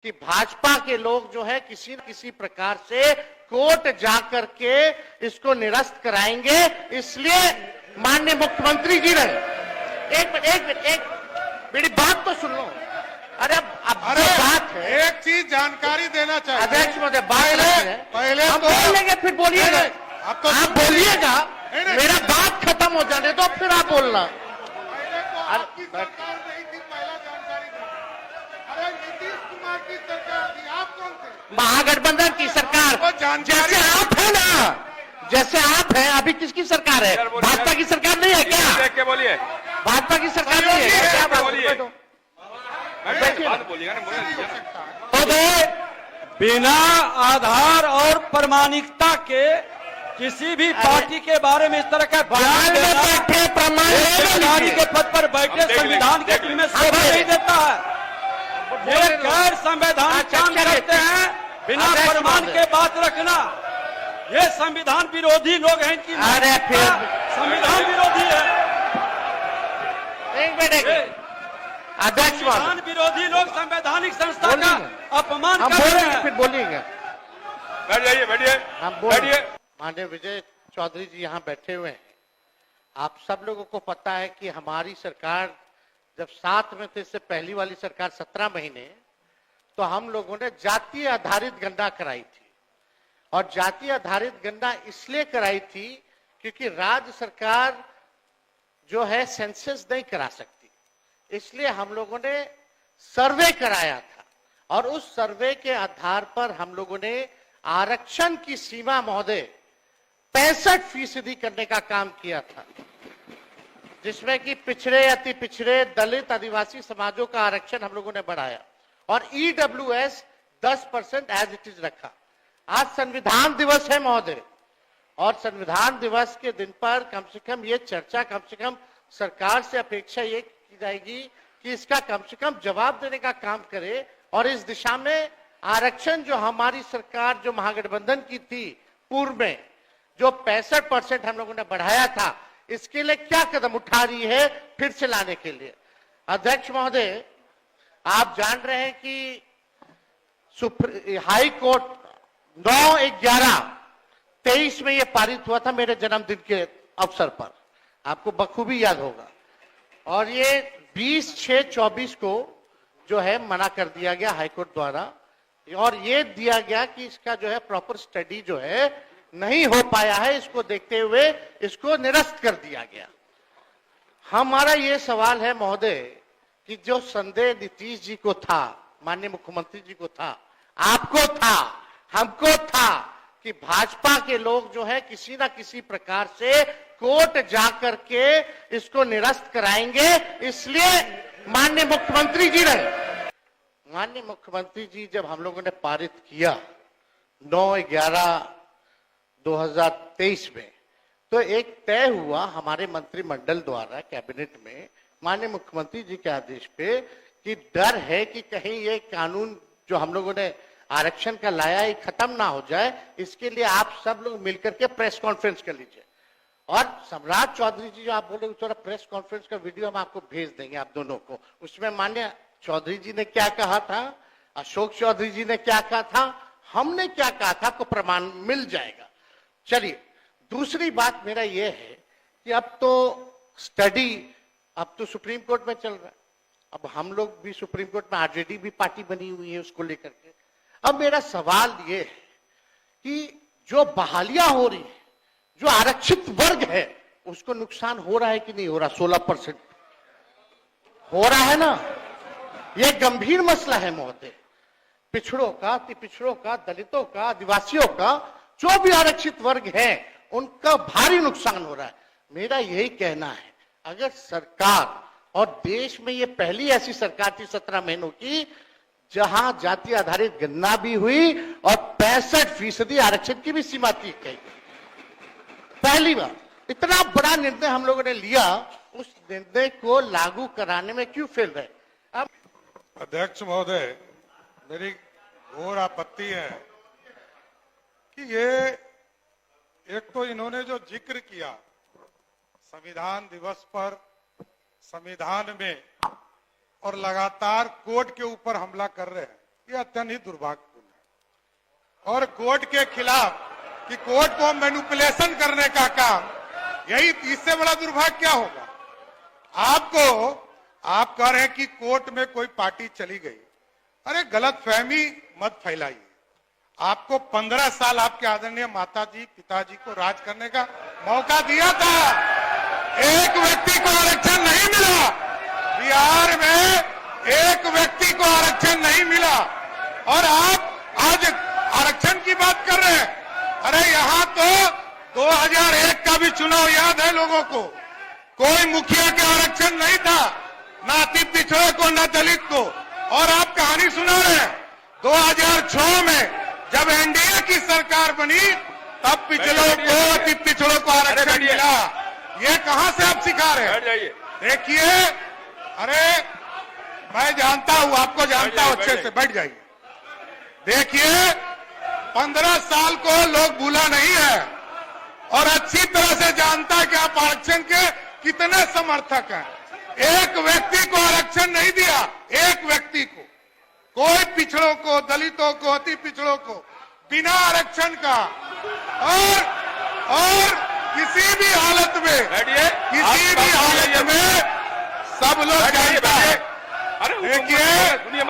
कि भाजपा के लोग जो है किसी न किसी प्रकार से कोर्ट जाकर के इसको निरस्त कराएंगे। इसलिए माननीय मुख्यमंत्री जी ने एक मिनट मेरी बात तो सुन लो। अरे बात है, एक चीज जानकारी देना चाहिए अध्यक्ष महोदय, पहले हम तो बोल लेंगे फिर बोलिएगा। आप तो आप बोलिएगा, नहीं, मेरा बात खत्म हो जाने दो फिर आप बोलना। पहले तो आपकी सरकार नहीं थी, पहला जानकारी देना। अरे नीतीश कुमार की सरकार थी, आप कौन थे? महागठबंधन की सरकार, जैसे आप है ना, जैसे आप हैं। अभी किसकी सरकार है? भाजपा की सरकार नहीं है क्या? देख के बोलिए, भाजपा की सरकार नहीं है क्या? बात बोलिए। बिना आधार और प्रमाणिकता के किसी भी पार्टी के बारे में इस तरह का बयान देना अधिकारी के पद पर बैठे संविधान के में शोभा नहीं देता है। ये गैर संवैधानिक काम करते हैं। बिना प्रमाण के बात रखना, ये संविधान विरोधी लोग हैं। इनकी संविधान विरोधी है। अध्यक्ष संविधान विरोधी लोग संवैधानिक संस्था का अपमान कर रहे हैं। फिर बोलिएगा। बैठ जाइए, बैठिए। माननीय विजय चौधरी जी यहाँ बैठे हुए हैं। आप सब लोगों को पता है कि हमारी सरकार जब 7 में थे, इससे पहली वाली सरकार 17 महीने, तो हम लोगों ने जातीय आधारित गणना कराई थी। और जातीय आधारित गणना इसलिए कराई थी क्योंकि राज्य सरकार जो है सेंसस नहीं करा सकती, इसलिए हम लोगों ने सर्वे कराया था। और उस सर्वे के आधार पर हम लोगों ने आरक्षण की सीमा महोदय 65% करने का काम किया था, जिसमें कि पिछड़े, अति पिछड़े, दलित, आदिवासी समाजों का आरक्षण हम लोगों ने बढ़ाया और ईडब्ल्यूएस 10% एज इट इज रखा। आज संविधान दिवस है महोदय, और संविधान दिवस के दिन पर कम से कम ये चर्चा, कम से कम सरकार से अपेक्षा ये की जाएगी कि इसका कम से कम जवाब देने का काम करे। और इस दिशा में आरक्षण जो हमारी सरकार, जो महागठबंधन की थी पूर्व में, जो 65% हम लोगों ने बढ़ाया था, इसके लिए क्या कदम उठा रही है फिर से लाने के लिए। अध्यक्ष महोदय, आप जान रहे हैं कि हाई कोर्ट 9/11/23 में यह पारित हुआ था, मेरे जन्मदिन के अवसर पर, आपको बखूबी याद होगा। और ये 20/6/24 को जो है मना कर दिया गया हाईकोर्ट द्वारा, और ये दिया गया कि इसका जो है प्रॉपर स्टडी जो है नहीं हो पाया है, इसको देखते हुए इसको निरस्त कर दिया गया। हमारा ये सवाल है महोदय कि जो संदेह नीतीश जी को था, माननीय मुख्यमंत्री जी को था, आपको था, हमको था, कि भाजपा के लोग जो है किसी ना किसी प्रकार से कोर्ट जाकर के इसको निरस्त कराएंगे। इसलिए माननीय मुख्यमंत्री जी जब हम लोगों ने पारित किया 9/11/2023 में, तो एक तय हुआ हमारे मंत्रिमंडल द्वारा कैबिनेट में, माननीय मुख्यमंत्री जी के आदेश पे, कि डर है कि कहीं ये कानून जो हम लोगों ने आरक्षण का लाया है खत्म ना हो जाए। इसके लिए आप सब लोग मिलकर के प्रेस कॉन्फ्रेंस कर लीजिए। और सम्राट चौधरी जी जो आप बोले, उस प्रेस कॉन्फ्रेंस का वीडियो हम आपको भेज देंगे आप दोनों को। उसमें माननीय चौधरी जी ने क्या कहा था, अशोक चौधरी जी ने क्या कहा था, हमने क्या कहा था, आपको प्रमाण मिल जाएगा। चलिए, दूसरी बात मेरा यह है कि अब तो स्टडी, अब तो सुप्रीम कोर्ट में चल रहा है, अब हम लोग भी सुप्रीम कोर्ट में, आरजेडी भी पार्टी बनी हुई है उसको लेकर के। अब मेरा सवाल ये है कि जो बहालियां हो रही है, जो आरक्षित वर्ग है, उसको नुकसान हो रहा है कि नहीं हो रहा? 16% हो रहा है ना। यह गंभीर मसला है महोदय। पिछड़ों का, अति पिछड़ों का, दलितों का, आदिवासियों का, जो भी आरक्षित वर्ग है, उनका भारी नुकसान हो रहा है। मेरा यही कहना है, अगर सरकार, और देश में ये पहली ऐसी सरकार थी 17 महीनों की जहां जाति आधारित गणना भी हुई और 65% आरक्षण की भी सीमा थी गई। पहली बार इतना बड़ा निर्णय हम लोगों ने लिया, उस निर्णय को लागू कराने में क्यों फेल रहे? अब अध्यक्ष महोदय, मेरी घोर आपत्ति है कि ये एक तो इन्होंने जो जिक्र किया संविधान दिवस पर, संविधान में, और लगातार कोर्ट के ऊपर हमला कर रहे हैं। ये अत्यंत ही दुर्भाग्यपूर्ण है। और कोर्ट के खिलाफ कि कोर्ट को मैनिपुलेशन करने का काम, यही इससे बड़ा दुर्भाग्य क्या होगा? आप कह रहे हैं कि कोर्ट में कोई पार्टी चली गई। अरे गलतफहमी मत फैलाइए। आपको 15 साल आपके आदरणीय माताजी पिताजी को राज करने का मौका दिया था, एक व्यक्ति को आरक्षण नहीं मिला। बिहार में एक व्यक्ति को आरक्षण नहीं मिला और आप आज आरक्षण की बात कर रहे हैं। अरे यहाँ तो 2001 का भी चुनाव याद है लोगों को, कोई मुखिया के आरक्षण नहीं था, ना अति पिछड़े को ना दलित को। और आप कहानी सुना रहे हैं 2006 में जब एनडीए की सरकार बनी तब पिछड़ों को अति पिछड़ों को आरक्षण मिला। ये कहां से आप सिखा रहे हैं? देखिए, अरे मैं जानता हूं, आपको जानता हूं अच्छे से, बैठ जाइए। देखिए 15 साल को लोग भूला नहीं है और अच्छी तरह से जानता है कि आप आरक्षण के कितने समर्थक हैं। एक व्यक्ति को आरक्षण नहीं दिया, एक व्यक्ति को, कोई पिछड़ों को, दलितों को, अति पिछड़ों को बिना आरक्षण का। और किसी भी हालत में, किसी भी हालत में सब लोग जानते हैं। देखिए